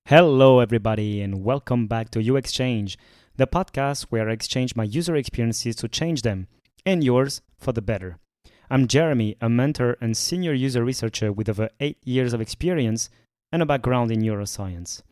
Hello, everybody, and welcome back to You Exchange, the podcast where I exchange my user experiences to change them, and yours for the better. I'm Jeremy, a mentor and senior user researcher with over 8 years of experience and a background in neuroscience.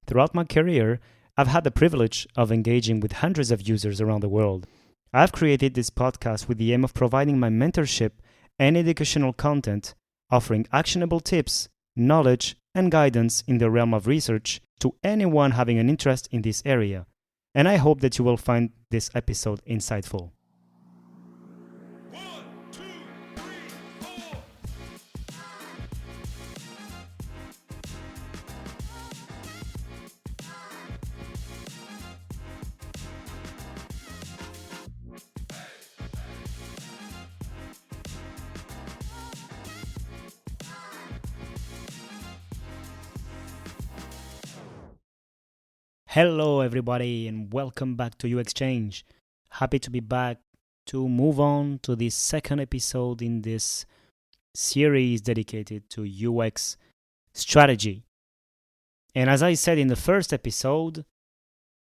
Throughout my career, I've had the privilege of engaging with hundreds of users around the world. I've created this podcast with the aim of providing my mentorship and educational content, offering actionable tips, knowledge, and guidance in the realm of research to anyone having an interest in this area. And I hope that you will find this episode insightful. Hello, everybody, and welcome back to You Exchange. Happy to be back to move on to this second episode in this series dedicated to UX strategy. And as I said in the first episode,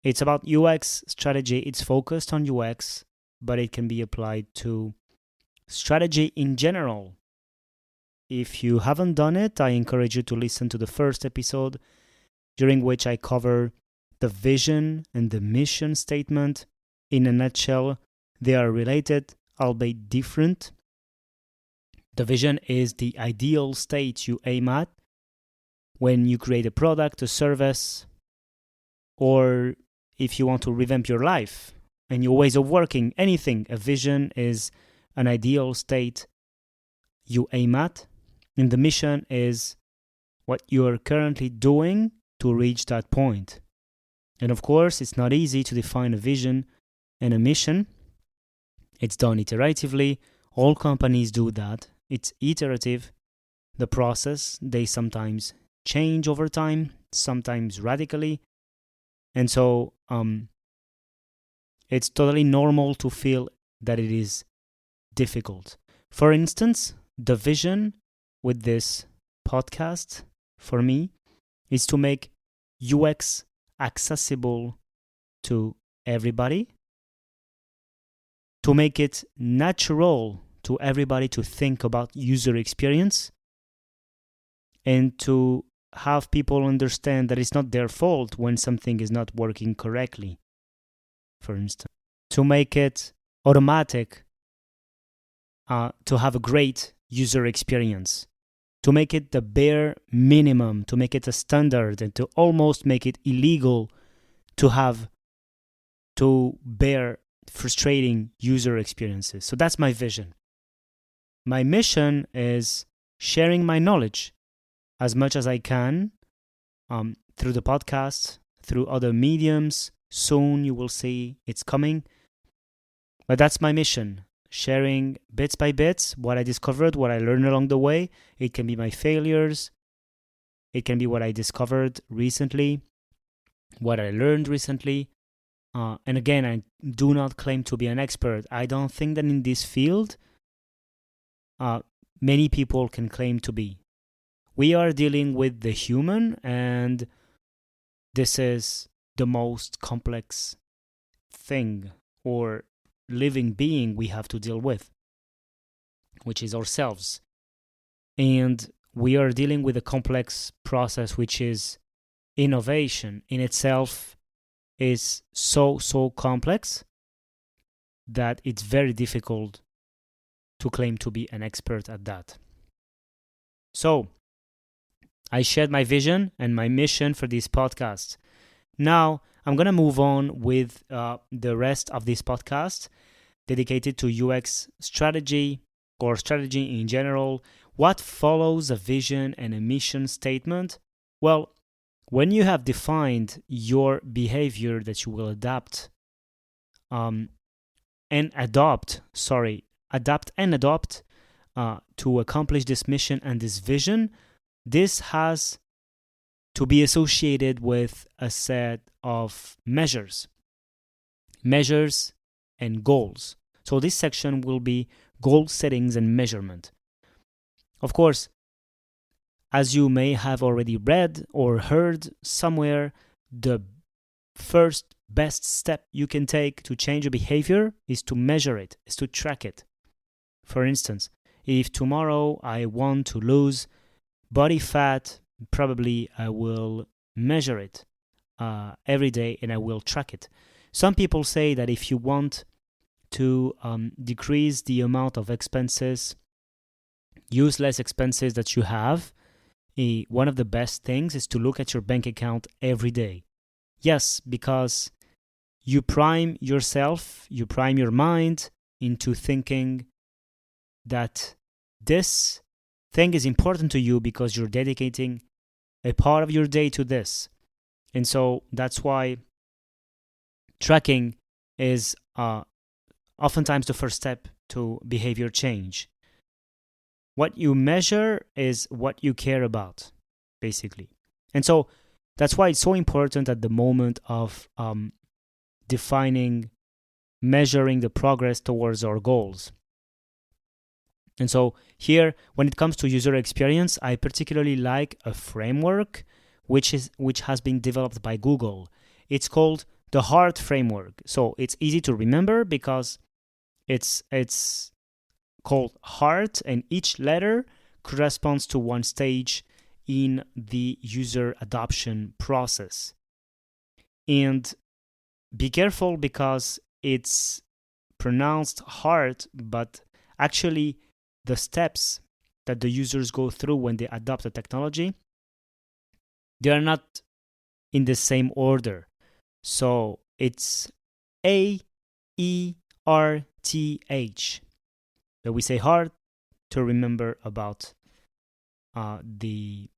it's about UX strategy. It's focused on UX, but it can be applied to strategy in general. If you haven't done it, I encourage you to listen to the first episode, during which I cover the vision and the mission statement. In a nutshell, they are related, albeit different. The vision is the ideal state you aim at when you create a product, a service, or if you want to revamp your life and your ways of working, anything. A vision is an ideal state you aim at, and the mission is what you are currently doing to reach that point. And of course, it's not easy to define a vision and a mission. It's done iteratively. All companies do that. It's iterative. The process, they sometimes change over time, sometimes radically. And so it's totally normal to feel that it is difficult. For instance, the vision with this podcast for me is to make UX accessible to everybody, to make it natural to everybody to think about user experience, and to have people understand that it's not their fault when something is not working correctly, for instance. To make it automatic, to have a great user experience, to make it the bare minimum, to make it a standard, and to almost make it illegal to bear frustrating user experiences. So that's my vision. My mission is sharing my knowledge as much as I can through the podcast, through other mediums. Soon you will see it's coming. But that's my mission. Sharing bits by bits what I discovered, what I learned along the way. It can be my failures. It can be what I discovered recently, what I learned recently. And again, I do not claim to be an expert. I don't think that in this field, many people can claim to be. We are dealing with the human, and this is the most complex thing or living being we have to deal with, which is ourselves. And we are dealing with a complex process, which is innovation in itself is so complex that it's very difficult to claim to be an expert at that. So, I shared my vision and my mission for this podcast. Now, I'm going to move on with the rest of this podcast dedicated to UX strategy or strategy in general. What follows a vision and a mission statement? Well, when you have defined your behavior that you will adapt and adopt to accomplish this mission and this vision, this has to be associated with a set of measures and goals. So this section will be goal settings and measurement. Of course, as you may have already read or heard somewhere, the first best step you can take to change a behavior is to measure it, is to track it. For instance, if tomorrow I want to lose body fat, probably I will measure it every day and I will track it. Some people say that if you want to decrease the amount of expenses, useless expenses that you have, one of the best things is to look at your bank account every day. Yes, because you prime yourself, you prime your mind into thinking that this thing is important to you because you're dedicating a part of your day to this. And so that's why tracking is oftentimes the first step to behavior change. What you measure is what you care about, basically. And so that's why it's so important at the moment of defining, measuring the progress towards our goals. And so here, when it comes to user experience, I particularly like a framework which has been developed by Google. It's called the HEART framework. So it's easy to remember because it's called HEART, and each letter corresponds to one stage in the user adoption process. And be careful because it's pronounced HEART, but actually the steps that the users go through when they adopt the technology, they are not in the same order. So it's AERTH. But we say HEART to remember about this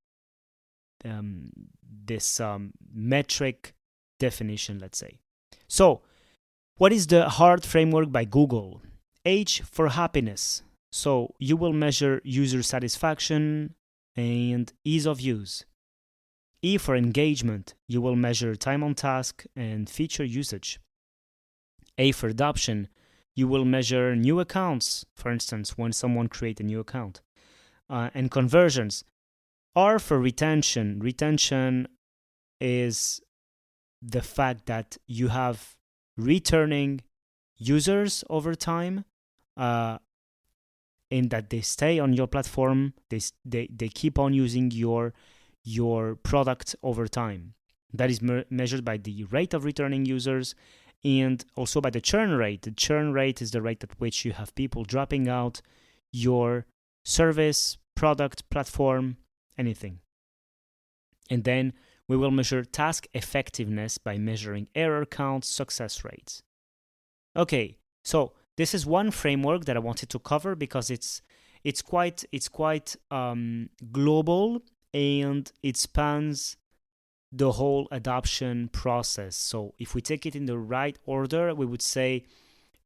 metric definition, let's say. So, what is the HEART framework by Google? H for happiness. So you will measure user satisfaction and ease of use. E for engagement. You will measure time on task and feature usage. A for adoption. You will measure new accounts, for instance, when someone creates a new account. And conversions. R for retention. Retention is the fact that you have returning users over time, in that they stay on your platform, they keep on using your product over time. That is measured by the rate of returning users and also by the churn rate. The churn rate is the rate at which you have people dropping out your service, product, platform, anything. And then we will measure task effectiveness by measuring error counts, success rates. Okay, so this is one framework that I wanted to cover because it's quite global and it spans the whole adoption process. So if we take it in the right order, we would say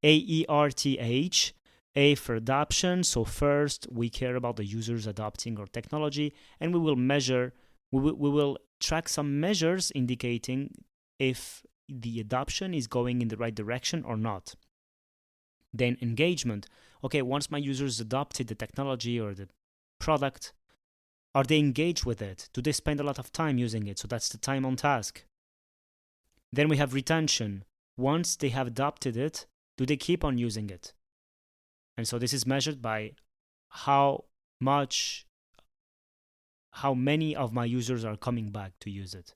AERTH, A for adoption. So first, we care about the users adopting our technology, and we will track some measures indicating if the adoption is going in the right direction or not. Then engagement. Okay, once my users adopted the technology or the product, are they engaged with it? Do they spend a lot of time using it? So that's the time on task. Then we have retention. Once they have adopted it, do they keep on using it? And so this is measured by how many of my users are coming back to use it.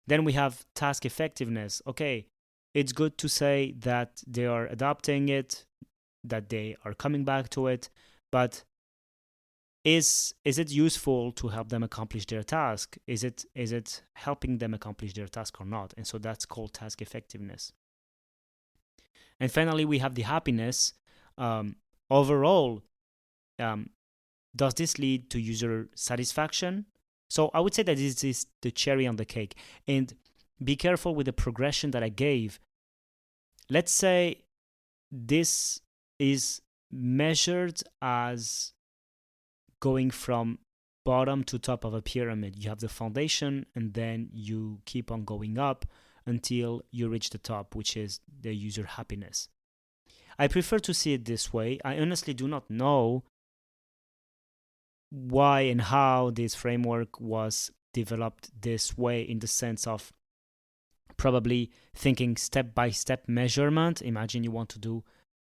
Then we have task effectiveness. Okay, it's good to say that they are adopting it, that they are coming back to it, but is it useful to help them accomplish their task? Is it helping them accomplish their task or not? And so that's called task effectiveness. And finally, we have the happiness. Overall, does this lead to user satisfaction? So I would say that this is the cherry on the cake. And be careful with the progression that I gave. Let's say this is measured as going from bottom to top of a pyramid. You have the foundation and then you keep on going up until you reach the top, which is the user happiness. I prefer to see it this way. I honestly do not know why and how this framework was developed this way, in the sense of probably thinking step-by-step measurement. Imagine you want to do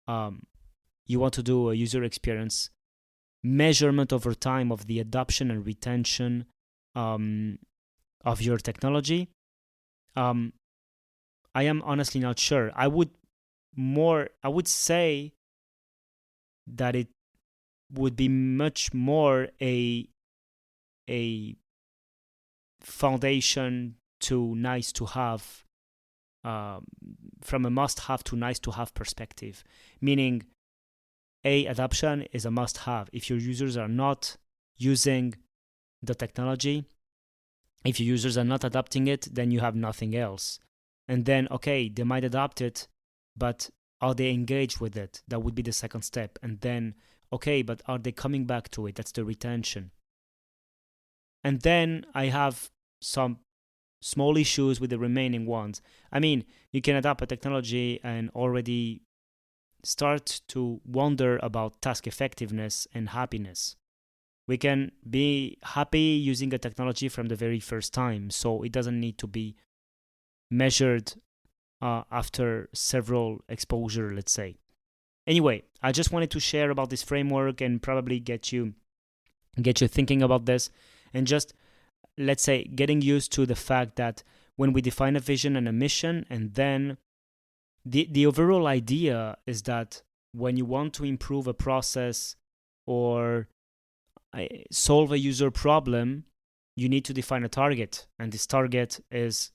a user experience measurement over time of the adoption and retention of your technology. I am honestly not sure. I would say that it would be much more a foundation to nice to have, from a must have to nice to have perspective, meaning adoption is a must have. If your users are not using the technology, if your users are not adopting it, then you have nothing else. And then, okay, they might adopt it, but are they engaged with it? That would be the second step. And then, okay, but are they coming back to it? That's the retention. And then I have some small issues with the remaining ones. I mean, you can adopt a technology and already start to wonder about task effectiveness and happiness. We can be happy using a technology from the very first time, so it doesn't need to be measured after several exposure, let's say. Anyway, I just wanted to share about this framework and probably get you thinking about this, and just, let's say, getting used to the fact that when we define a vision and a mission, and then the overall idea is that when you want to improve a process or solve a user problem, you need to define a target, and this target is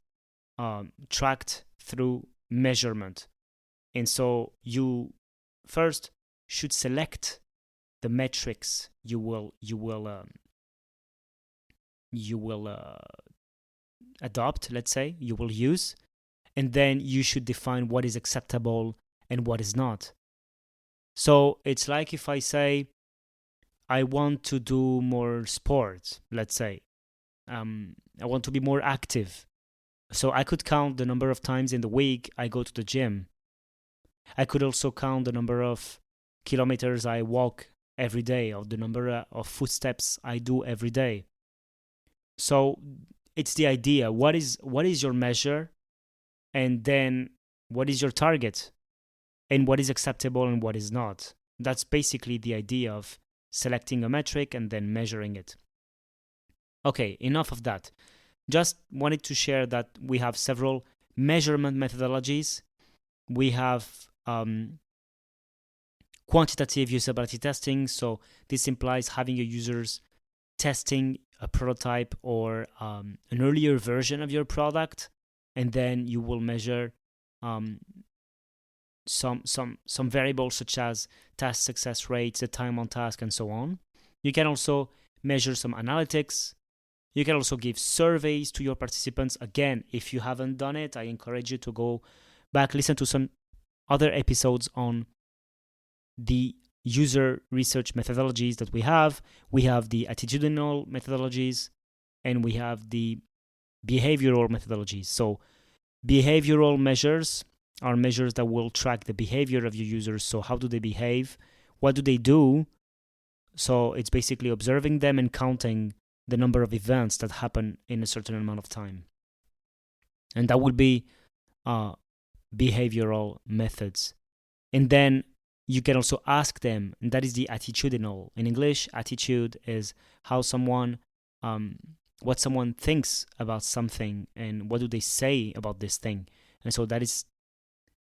tracked through measurement. And so you first should select the metrics you will adopt, let's say, you will use, and then you should define what is acceptable and what is not. So it's like if I say, I want to do more sports, let's say. I want to be more active. So I could count the number of times in the week I go to the gym. I could also count the number of kilometers I walk every day, or the number of footsteps I do every day. So it's the idea. What is your measure? And then what is your target? And what is acceptable and what is not? That's basically the idea of selecting a metric and then measuring it. Okay, enough of that. Just wanted to share that we have several measurement methodologies. We have quantitative usability testing. So this implies having your users testing a prototype or an earlier version of your product, and then you will measure some variables such as task success rates, the time on task, and so on. You can also measure some analytics. You can also give surveys to your participants. Again, if you haven't done it, I encourage you to go back, listen to some other episodes on the user research methodologies that we have. We have the attitudinal methodologies, and we have the behavioral methodologies. So behavioral measures are measures that will track the behavior of your users. So how do they behave? What do they do? So it's basically observing them and counting the number of events that happen in a certain amount of time. And that would be behavioral methods. And then you can also ask them, and that is the attitudinal. In English, attitude is how someone, what someone thinks about something and what do they say about this thing. And so that is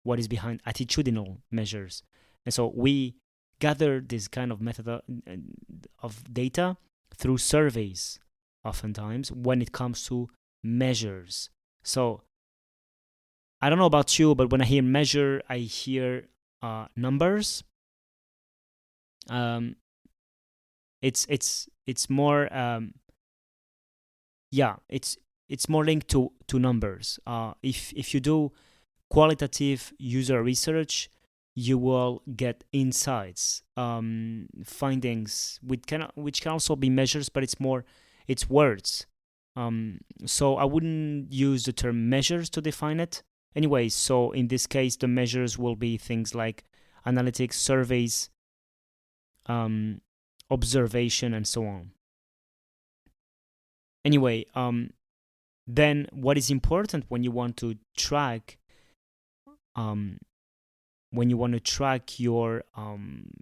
what is behind attitudinal measures. And so we gather this kind of method of data through surveys, oftentimes, when it comes to measures. So I don't know about you, but when I hear measure, I hear numbers. It's more it's more linked to numbers. If you do qualitative user research, you will get insights, findings, which can also be measures, but it's words. So I wouldn't use the term measures to define it. Anyway, so in this case, the measures will be things like analytics, surveys, observation, and so on. Anyway, then what is important when you want to track your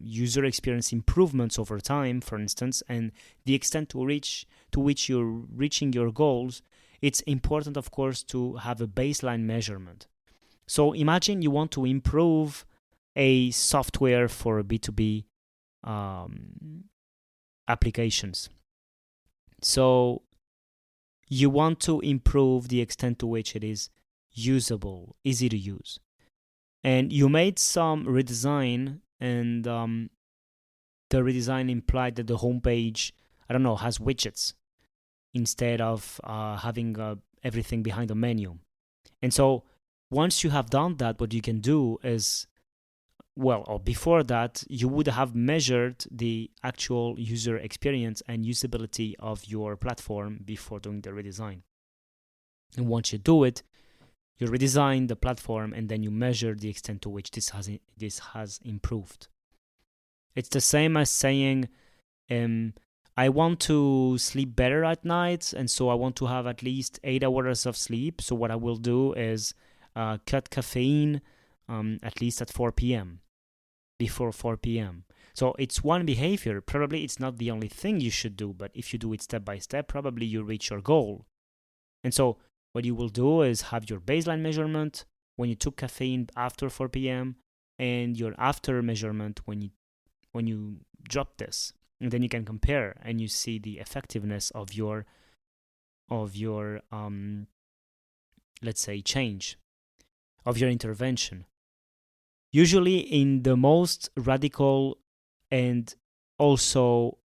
user experience improvements over time, for instance, and the extent to which you're reaching your goals, it's important, of course, to have a baseline measurement. So imagine you want to improve a software for B2B applications. So you want to improve the extent to which it is usable, easy to use. And you made some redesign, and the redesign implied that the homepage, has widgets instead of having everything behind the menu. And so once you have done that, what you can do is, or before that, you would have measured the actual user experience and usability of your platform before doing the redesign. And once you do it, you redesign the platform, and then you measure the extent to which this has improved. It's the same as saying, I want to sleep better at night, and so I want to have at least 8 hours of sleep. So what I will do is cut caffeine at least at 4 p.m. before 4 p.m. So it's one behavior. Probably it's not the only thing you should do, but if you do it step by step, probably you reach your goal. And so what you will do is have your baseline measurement when you took caffeine after 4 p.m. and your after measurement when you drop this. And then you can compare, and you see the effectiveness of your let's say, change, of your intervention. Usually in the most radical and also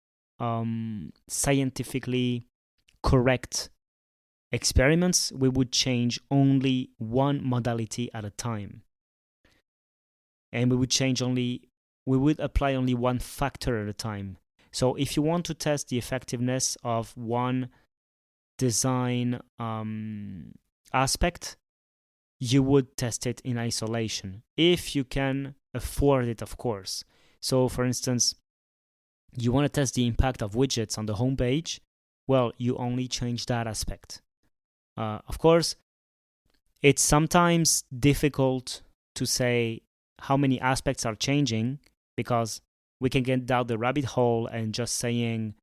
scientifically correct experiments, we would change only one modality at a time. And we would apply only one factor at a time. So if you want to test the effectiveness of one design aspect, you would test it in isolation, if you can afford it, of course. So for instance, you want to test the impact of widgets on the homepage, well, you only change that aspect. Of course, it's sometimes difficult to say how many aspects are changing, because we can get down the rabbit hole and just saying,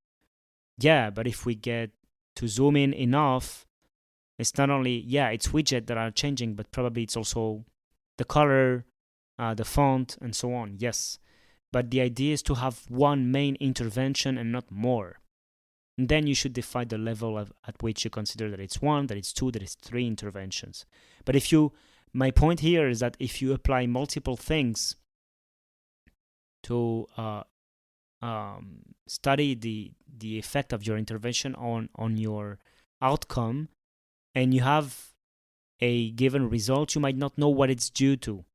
yeah, but if we get to zoom in enough, it's not only, it's widgets that are changing, but probably it's also the color, the font, and so on. Yes, but the idea is to have one main intervention and not more. And then you should define the level at which you consider that it's one, that it's two, that it's three interventions. But my point here is that if you apply multiple things to study the effect of your intervention on your outcome, and you have a given result, you might not know what it's due to,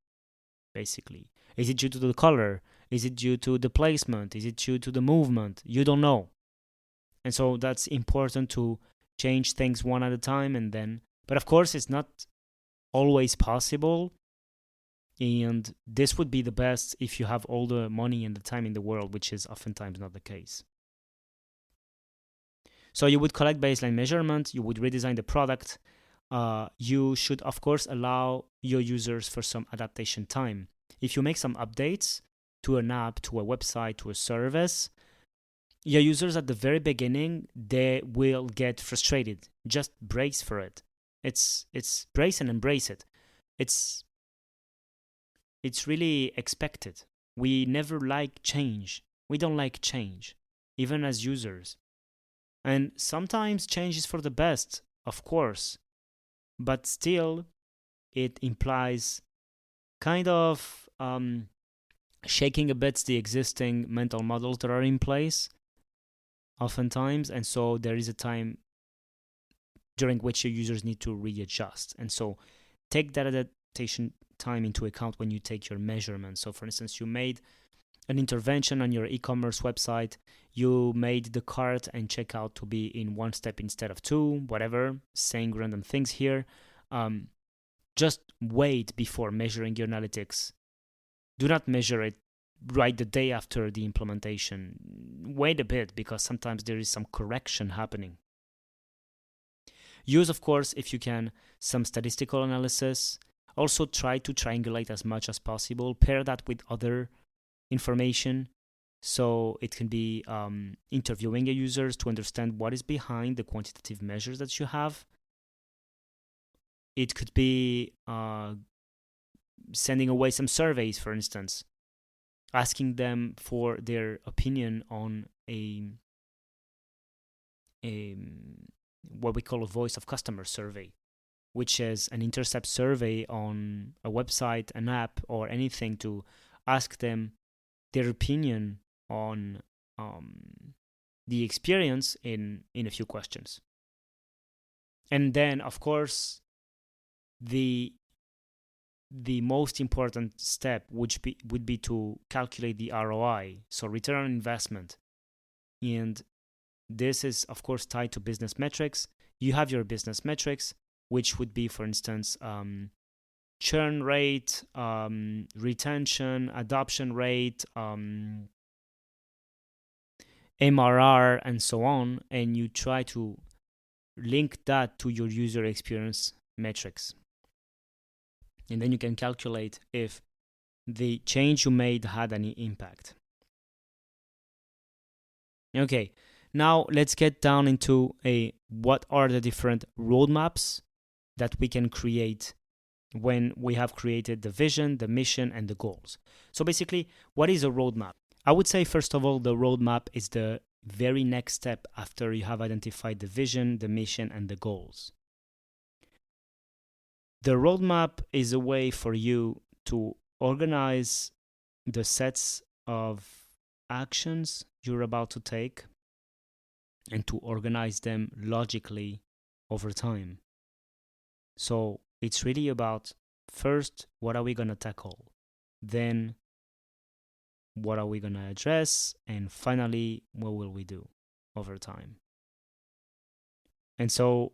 basically. Is it due to the color? Is it due to the placement? Is it due to the movement? You don't know. And so that's important to change things one at a time, but of course it's not always possible. And this would be the best if you have all the money and the time in the world, which is oftentimes not the case. So you would collect baseline measurement, you would redesign the product. You should, of course, allow your users for some adaptation time. If you make some updates to an app, to a website, to a service, your users at the very beginning, they will get frustrated. Just brace for it. It's brace and embrace it. It's really expected. We never like change. We don't like change, even as users. And sometimes change is for the best, of course, but still it implies kind of shaking a bit the existing mental models that are in place oftentimes, and so there is a time during which your users need to readjust. And so take that adaptation time into account when you take your measurements. So for instance, you made an intervention on your e-commerce website, you made the cart and checkout to be in one step instead of two, whatever, saying random things here. Just wait before measuring your analytics. Do not measure it right the day after the implementation. Wait a bit, because sometimes there is some correction happening. Use, of course, if you can, some statistical analysis. Also try to triangulate as much as possible. Pair that with other information. So it can be interviewing your users to understand what is behind the quantitative measures that you have. It could be sending away some surveys, for instance, asking them for their opinion on a what we call a voice of customer survey, which is an intercept survey on a website, an app, or anything, to ask them their opinion on the experience in a few questions. And then, of course, the most important step would be to calculate the ROI, so return on investment. And this is, of course, tied to business metrics. You have your business metrics, which would be, for instance, churn rate, retention, adoption rate, MRR, and so on. And you try to link that to your user experience metrics. And then you can calculate if the change you made had any impact. Okay, now let's get down into what are the different roadmaps that we can create when we have created the vision, the mission, and the goals. So basically, what is a roadmap? I would say, first of all, the roadmap is the very next step after you have identified the vision, the mission, and the goals. The roadmap is a way for you to organize the sets of actions you're about to take and to organize them logically over time. So it's really about, first, what are we going to tackle? Then, what are we going to address? And finally, what will we do over time? And so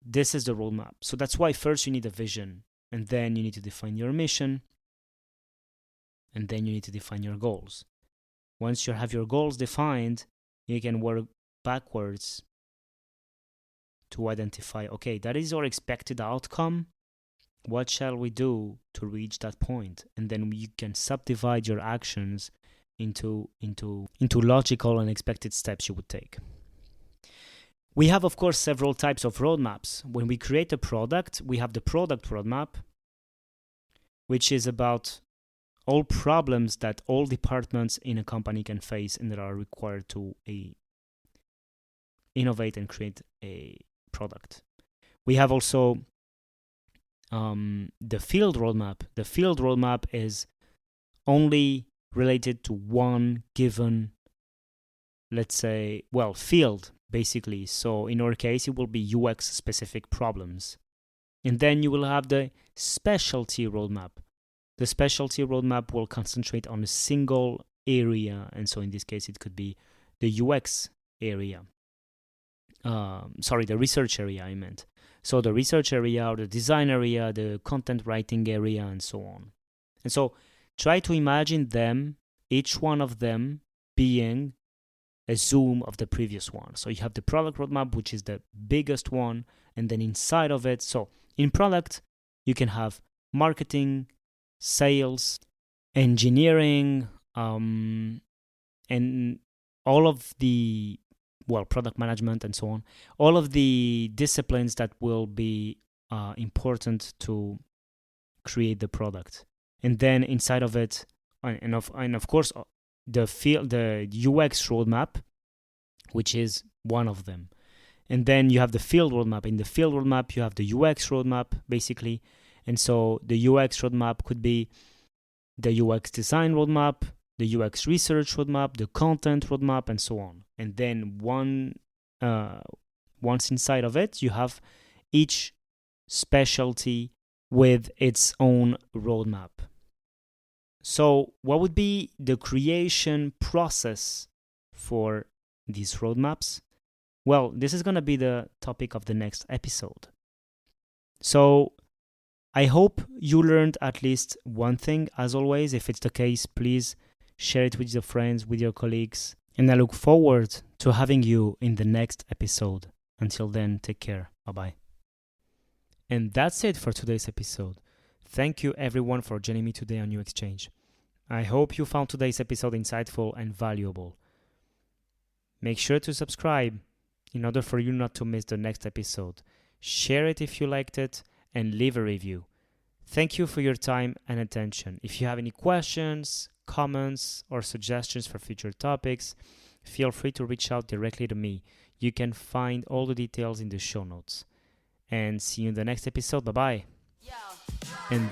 this is the roadmap. So that's why first you need a vision, and then you need to define your mission, and then you need to define your goals. Once you have your goals defined, you can work backwards to identify, okay, that is our expected outcome. What shall we do to reach that point? And then you can subdivide your actions into logical and expected steps you would take. We have, of course, several types of roadmaps. When we create a product, we have the product roadmap, which is about all problems that all departments in a company can face and that are required to innovate and create a product. We have also the field roadmap. The field roadmap is only related to one given, let's say, field, basically. So in our case, it will be UX specific problems. And then you will have the specialty roadmap. The specialty roadmap will concentrate on a single area. And so in this case, it could be the UX area. The research area, I meant. So the research area, or the design area, the content writing area, and so on. And so try to imagine them, each one of them, being a zoom of the previous one. So you have the product roadmap, which is the biggest one, and then inside of it, so in product, you can have marketing, sales, engineering, and all of the, product management and so on, all of the disciplines that will be important to create the product. And then inside of it, and of course, the UX roadmap, which is one of them. And then you have the field roadmap. In the field roadmap, you have the UX roadmap, basically. And so the UX roadmap could be the UX design roadmap, the UX research roadmap, the content roadmap, and so on. And then once inside of it, you have each specialty with its own roadmap. So what would be the creation process for these roadmaps? Well, this is going to be the topic of the next episode. So I hope you learned at least one thing. As always, if it's the case, please share it with your friends, with your colleagues, and I look forward to having you in the next episode. Until then, take care. Bye-bye. And that's it for today's episode. Thank you everyone for joining me today on New Exchange. I hope you found today's episode insightful and valuable. Make sure to subscribe in order for you not to miss the next episode. Share it if you liked it and leave a review. Thank you for your time and attention. If you have any questions, comments, or suggestions for future topics, feel free to reach out directly to me. You can find all the details in the show notes. And see you in the next episode. Bye-bye. And